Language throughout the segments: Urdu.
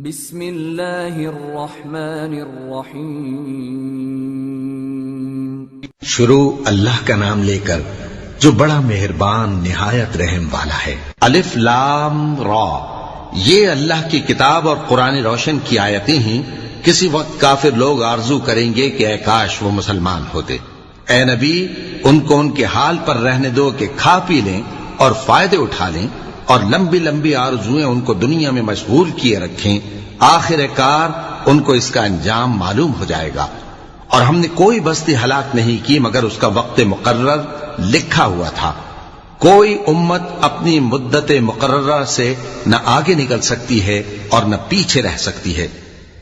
بسم اللہ الرحمن الرحیم۔ شروع اللہ کا نام لے کر جو بڑا مہربان نہایت رحم والا ہے۔ الف لام را، یہ اللہ کی کتاب اور قرآن روشن کی آیتیں ہیں۔ کسی وقت کافر لوگ آرزو کریں گے کہ اے کاش وہ مسلمان ہوتے۔ اے نبی، ان کو ان کے حال پر رہنے دو کہ کھا پی لیں اور فائدے اٹھا لیں، اور لمبی لمبی آرزویں ان کو دنیا میں مشغول کیے رکھیں، آخر کار ان کو اس کا انجام معلوم ہو جائے گا۔ اور ہم نے کوئی بستی ہلاک نہیں کی مگر اس کا وقت مقرر لکھا ہوا تھا۔ کوئی امت اپنی مدت مقررہ سے نہ آگے نکل سکتی ہے اور نہ پیچھے رہ سکتی ہے۔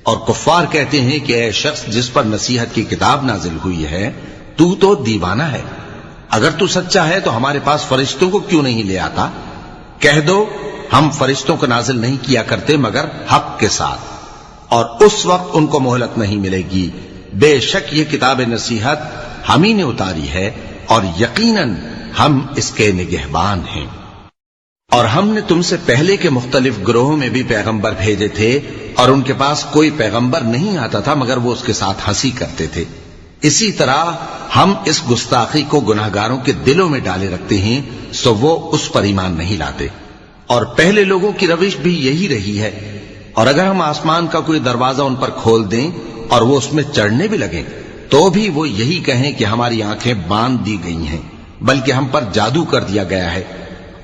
اور کفار کہتے ہیں کہ اے شخص جس پر نصیحت کی کتاب نازل ہوئی ہے، تو دیوانہ ہے۔ اگر تو سچا ہے تو ہمارے پاس فرشتوں کو کیوں نہیں لے آتا؟ کہہ دو ہم فرشتوں کو نازل نہیں کیا کرتے مگر حق کے ساتھ، اور اس وقت ان کو مہلت نہیں ملے گی۔ بے شک یہ کتاب نصیحت ہم ہی نے اتاری ہے، اور یقیناً ہم اس کے نگہبان ہیں۔ اور ہم نے تم سے پہلے کے مختلف گروہوں میں بھی پیغمبر بھیجے تھے، اور ان کے پاس کوئی پیغمبر نہیں آتا تھا مگر وہ اس کے ساتھ ہنسی کرتے تھے۔ اسی طرح ہم اس گستاخی کو گناہگاروں کے دلوں میں ڈالے رکھتے ہیں، سو وہ اس پر ایمان نہیں لاتے۔ اور پہلے لوگوں کی روش بھی یہی رہی ہے۔ اور اگر ہم آسمان کا کوئی دروازہ ان پر کھول دیں اور وہ اس میں چڑھنے بھی لگیں تو بھی وہ یہی کہیں کہ ہماری آنکھیں باندھ دی گئی ہیں، بلکہ ہم پر جادو کر دیا گیا ہے۔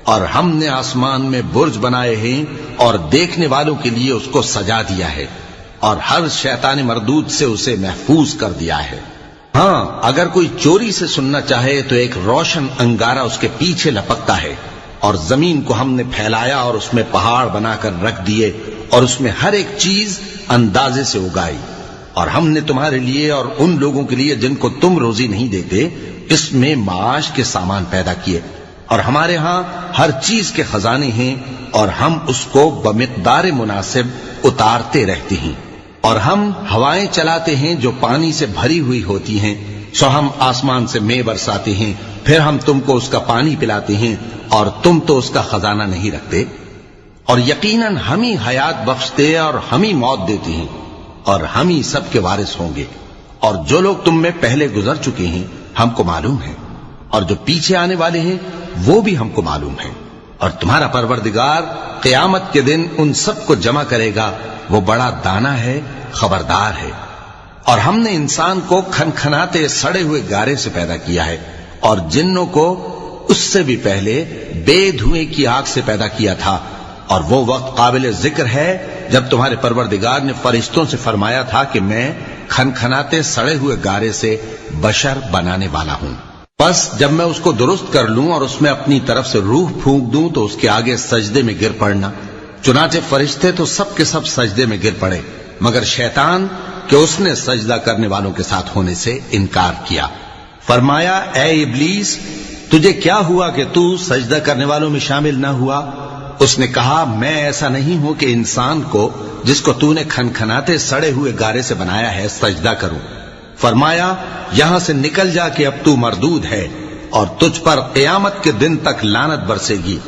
اور ہم نے آسمان میں برج بنائے ہیں اور دیکھنے والوں کے لیے اس کو سجا دیا ہے، اور ہر شیطان مردود سے اسے محفوظ کر دیا ہے۔ ہاں، اگر کوئی چوری سے سننا چاہے تو ایک روشن انگارہ اس کے پیچھے لپکتا ہے۔ اور زمین کو ہم نے پھیلایا اور اس میں پہاڑ بنا کر رکھ دیے، اور اس میں ہر ایک چیز اندازے سے اگائی۔ اور ہم نے تمہارے لیے اور ان لوگوں کے لیے جن کو تم روزی نہیں دیتے اس میں معاش کے سامان پیدا کیے، اور ہمارے ہاں ہر چیز کے خزانے ہیں، اور ہم اس کو بمقدار مناسب اتارتے رہتے ہیں۔ اور ہم ہوائیں چلاتے ہیں جو پانی سے بھری ہوئی ہوتی ہیں، سو ہم آسمان سے مے برساتے ہیں، پھر ہم تم کو اس کا پانی پلاتے ہیں، اور تم تو اس کا خزانہ نہیں رکھتے۔ اور یقیناً ہم ہی حیات بخشتے اور ہم ہی موت دیتے ہیں، اور ہم ہی سب کے وارث ہوں گے۔ اور جو لوگ تم میں پہلے گزر چکے ہیں ہم کو معلوم ہے، اور جو پیچھے آنے والے ہیں وہ بھی ہم کو معلوم ہے۔ اور تمہارا پروردگار قیامت کے دن ان سب کو جمع کرے گا، وہ بڑا دانا ہے، خبردار ہے۔ اور ہم نے انسان کو کھنکھناتے سڑے ہوئے گارے سے پیدا کیا ہے، اور جنوں کو اس سے بھی پہلے بے دھوئیں کی آگ سے پیدا کیا تھا۔ اور وہ وقت قابل ذکر ہے جب تمہارے پروردگار نے فرشتوں سے فرمایا تھا کہ میں کھنکھناتے سڑے ہوئے گارے سے بشر بنانے والا ہوں، بس جب میں اس کو درست کر لوں اور اس میں اپنی طرف سے روح پھونک دوں تو اس کے آگے سجدے میں گر پڑنا۔ چنانچہ فرشتے تو سب کے سب سجدے میں گر پڑے مگر شیطان کہ اس نے سجدہ کرنے والوں کے ساتھ ہونے سے انکار کیا۔ فرمایا اے ابلیس، تجھے کیا ہوا کہ تو سجدہ کرنے والوں میں شامل نہ ہوا؟ اس نے کہا میں ایسا نہیں ہوں کہ انسان کو جس کو تو نے کھنکھناتے سڑے ہوئے گارے سے بنایا ہے سجدہ کروں۔ فرمایا یہاں سے نکل جا کہ اب تو مردود ہے، اور تجھ پر قیامت کے دن تک لعنت برسے گی۔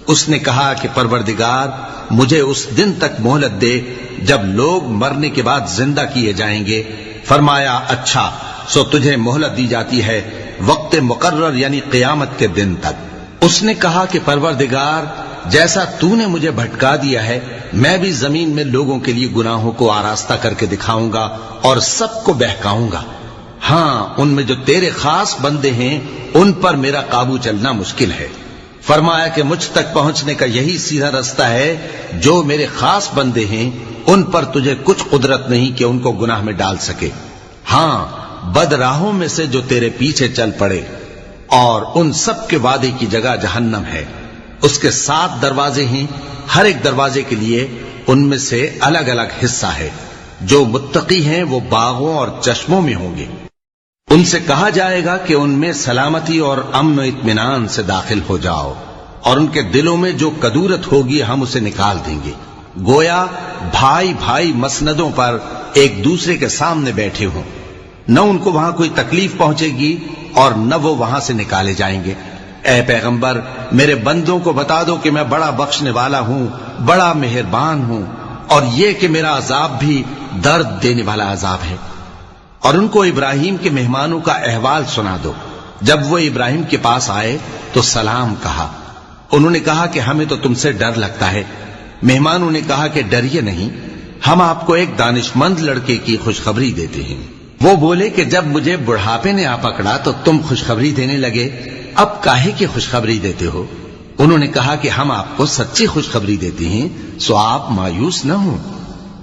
اس نے کہا کہ پروردگار مجھے اس دن تک مہلت دے جب لوگ مرنے کے بعد زندہ کیے جائیں گے۔ فرمایا اچھا، سو تجھے مہلت دی جاتی ہے وقت مقرر یعنی قیامت کے دن تک۔ اس نے کہا کہ پروردگار جیسا تو نے مجھے بھٹکا دیا ہے میں بھی زمین میں لوگوں کے لیے گناہوں کو آراستہ کر کے دکھاؤں گا اور سب کو بہکاؤں گا۔ ہاں، ان میں جو تیرے خاص بندے ہیں ان پر میرا قابو چلنا مشکل ہے۔ فرمایا کہ مجھ تک پہنچنے کا یہی سیدھا رستہ ہے، جو میرے خاص بندے ہیں ان پر تجھے کچھ قدرت نہیں کہ ان کو گناہ میں ڈال سکے۔ ہاں، بد راہوں میں سے جو تیرے پیچھے چل پڑے، اور ان سب کے وعدے کی جگہ جہنم ہے، اس کے 7 دروازے ہیں، ہر ایک دروازے کے لیے ان میں سے الگ الگ حصہ ہے۔ جو متقی ہیں وہ باغوں اور چشموں میں ہوں گے۔ ان سے کہا جائے گا کہ ان میں سلامتی اور امن و اطمینان سے داخل ہو جاؤ، اور ان کے دلوں میں جو کدورت ہوگی ہم اسے نکال دیں گے، گویا بھائی بھائی مسندوں پر ایک دوسرے کے سامنے بیٹھے ہوں۔ نہ ان کو وہاں کوئی تکلیف پہنچے گی اور نہ وہ وہاں سے نکالے جائیں گے۔ اے پیغمبر میرے بندوں کو بتا دو کہ میں بڑا بخشنے والا ہوں، بڑا مہربان ہوں، اور یہ کہ میرا عذاب بھی درد دینے والا عذاب ہے۔ اور ان کو ابراہیم کے مہمانوں کا احوال سنا دو۔ جب وہ ابراہیم کے پاس آئے تو سلام کہا۔ انہوں نے کہا کہ ہمیں تو تم سے ڈر لگتا ہے۔ مہمانوں نے کہا کہ ڈریے نہیں، ہم آپ کو ایک دانش مند لڑکے کی خوشخبری دیتے ہیں۔ وہ بولے کہ جب مجھے بڑھاپے نے آ پکڑا تو تم خوشخبری دینے لگے، اب کاہے کی خوشخبری دیتے ہو؟ انہوں نے کہا کہ ہم آپ کو سچی خوشخبری دیتے ہیں، سو آپ مایوس نہ ہوں۔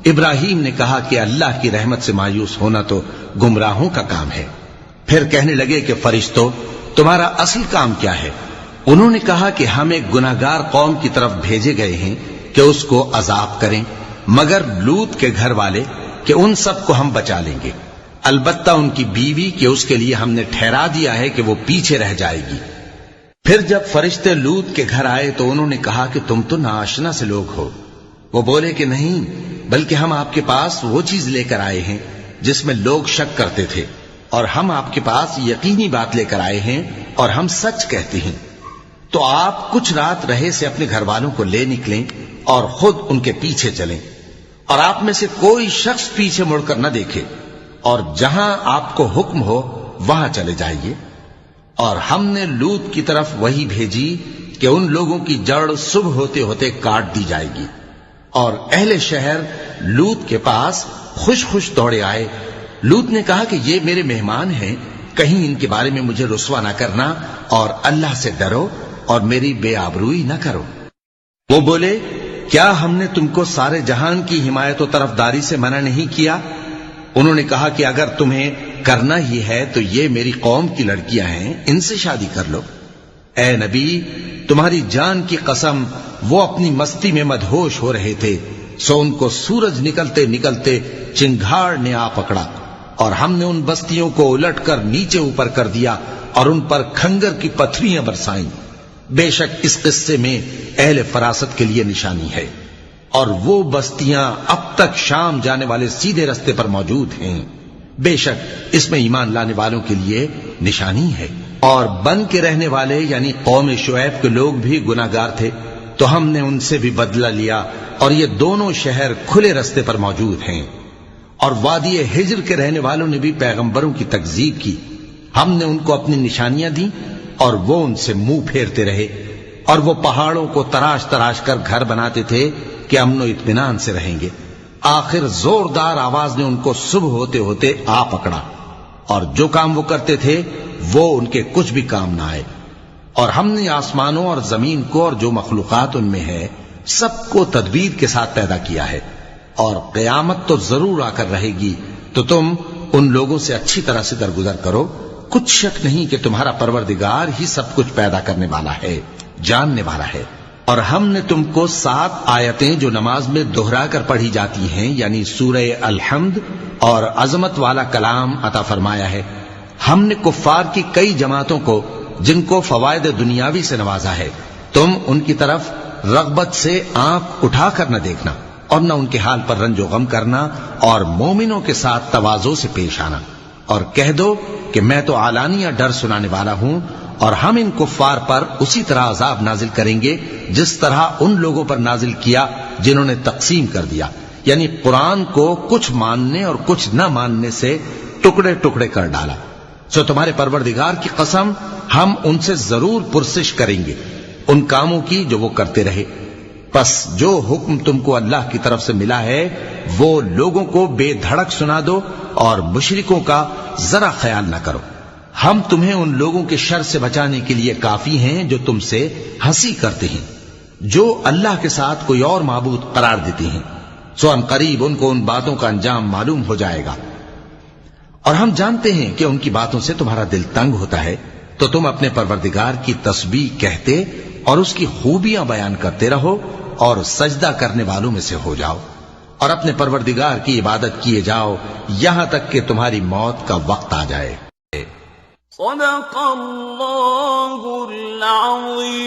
ابراہیم نے کہا کہ اللہ کی رحمت سے مایوس ہونا تو گمراہوں کا کام ہے۔ پھر کہنے لگے کہ فرشتوں، تمہارا اصل کام کیا ہے؟ انہوں نے کہا کہ ہم ایک گناہگار قوم کی طرف بھیجے گئے ہیں کہ اس کو عذاب کریں، مگر لوط کے گھر والے کہ ان سب کو ہم بچا لیں گے، البتہ ان کی بیوی کہ اس کے لیے ہم نے ٹھہرا دیا ہے کہ وہ پیچھے رہ جائے گی۔ پھر جب فرشتے لوط کے گھر آئے تو انہوں نے کہا کہ تم تو ناآشنا سے لوگ ہو۔ وہ بولے کہ نہیں، بلکہ ہم آپ کے پاس وہ چیز لے کر آئے ہیں جس میں لوگ شک کرتے تھے، اور ہم آپ کے پاس یقینی بات لے کر آئے ہیں اور ہم سچ کہتے ہیں۔ تو آپ کچھ رات رہے سے اپنے گھر والوں کو لے نکلیں اور خود ان کے پیچھے چلیں، اور آپ میں سے کوئی شخص پیچھے مڑ کر نہ دیکھے، اور جہاں آپ کو حکم ہو وہاں چلے جائیے۔ اور ہم نے لوط کی طرف وہی بھیجی کہ ان لوگوں کی جڑ صبح ہوتے ہوتے کاٹ دی جائے گی۔ اور اہل شہر لوط کے پاس خوش خوش دوڑے آئے۔ لوط نے کہا کہ یہ میرے مہمان ہیں، کہیں ان کے بارے میں مجھے رسوا نہ کرنا، اور اللہ سے ڈرو اور میری بے آبروئی نہ کرو۔ وہ بولے، کیا ہم نے تم کو سارے جہان کی حمایت و طرفداری سے منع نہیں کیا؟ انہوں نے کہا کہ اگر تمہیں کرنا ہی ہے تو یہ میری قوم کی لڑکیاں ہیں، ان سے شادی کر لو۔ اے نبی، تمہاری جان کی قسم، وہ اپنی مستی میں مدہوش ہو رہے تھے، سو ان کو سورج نکلتے نکلتے چنگھاڑ نے آ پکڑا، اور ہم نے ان بستیوں کو الٹ کر نیچے اوپر کر دیا اور ان پر کھنگر کی پتھریاں برسائیں۔ بے شک اس قصے میں اہل فراست کے لیے نشانی ہے، اور وہ بستیاں اب تک شام جانے والے سیدھے رستے پر موجود ہیں۔ بے شک اس میں ایمان لانے والوں کے لیے نشانی ہے۔ اور بن کے رہنے والے یعنی قوم شعیب کے لوگ بھی گناہگار تھے، تو ہم نے ان سے بھی بدلہ لیا، اور یہ دونوں شہر کھلے رستے پر موجود ہیں۔ اور وادی ہجر کے رہنے والوں نے بھی پیغمبروں کی تکذیب کی، ہم نے ان کو اپنی نشانیاں دی اور وہ ان سے منہ پھیرتے رہے، اور وہ پہاڑوں کو تراش تراش کر گھر بناتے تھے کہ امن و اطمینان سے رہیں گے۔ آخر زوردار آواز نے ان کو صبح ہوتے ہوتے آ پکڑا، اور جو کام وہ کرتے تھے وہ ان کے کچھ بھی کام نہ آئے۔ اور ہم نے آسمانوں اور زمین کو اور جو مخلوقات ان میں ہے سب کو تدبیر کے ساتھ پیدا کیا ہے، اور قیامت تو ضرور آ کر رہے گی، تو تم ان لوگوں سے اچھی طرح سے درگزر کرو۔ کچھ شک نہیں کہ تمہارا پروردگار ہی سب کچھ پیدا کرنے والا ہے، جاننے والا ہے۔ اور ہم نے تم کو 7 آیتیں جو نماز میں دہرا کر پڑھی جاتی ہیں یعنی سورہ الحمد اور عظمت والا کلام عطا فرمایا ہے۔ ہم نے کفار کی کئی جماعتوں کو جن کو فوائد دنیاوی سے نوازا ہے، تم ان کی طرف رغبت سے آنکھ اٹھا کر نہ دیکھنا، اور نہ ان کے حال پر رنج و غم کرنا، اور مومنوں کے ساتھ تواضع سے پیش آنا، اور کہہ دو کہ میں تو علانیہ ڈر سنانے والا ہوں، اور ہم ان کفار پر اسی طرح عذاب نازل کریں گے جس طرح ان لوگوں پر نازل کیا جنہوں نے تقسیم کر دیا، یعنی قرآن کو کچھ ماننے اور کچھ نہ ماننے سے ٹکڑے ٹکڑے کر ڈالا۔ سو تمہارے پروردگار کی قسم، ہم ان سے ضرور پرسش کریں گے ان کاموں کی جو وہ کرتے رہے۔ پس جو حکم تم کو اللہ کی طرف سے ملا ہے وہ لوگوں کو بے دھڑک سنا دو، اور مشرکوں کا ذرا خیال نہ کرو۔ ہم تمہیں ان لوگوں کے شر سے بچانے کے لیے کافی ہیں جو تم سے ہنسی کرتے ہیں، جو اللہ کے ساتھ کوئی اور معبود قرار دیتے ہیں، سو ان قریب ان کو ان باتوں کا انجام معلوم ہو جائے گا۔ اور ہم جانتے ہیں کہ ان کی باتوں سے تمہارا دل تنگ ہوتا ہے، تو تم اپنے پروردگار کی تسبیح کہتے اور اس کی خوبیاں بیان کرتے رہو، اور سجدہ کرنے والوں میں سے ہو جاؤ، اور اپنے پروردگار کی عبادت کیے جاؤ یہاں تک کہ تمہاری موت کا وقت آ جائے۔ صدق اللہ العظیم۔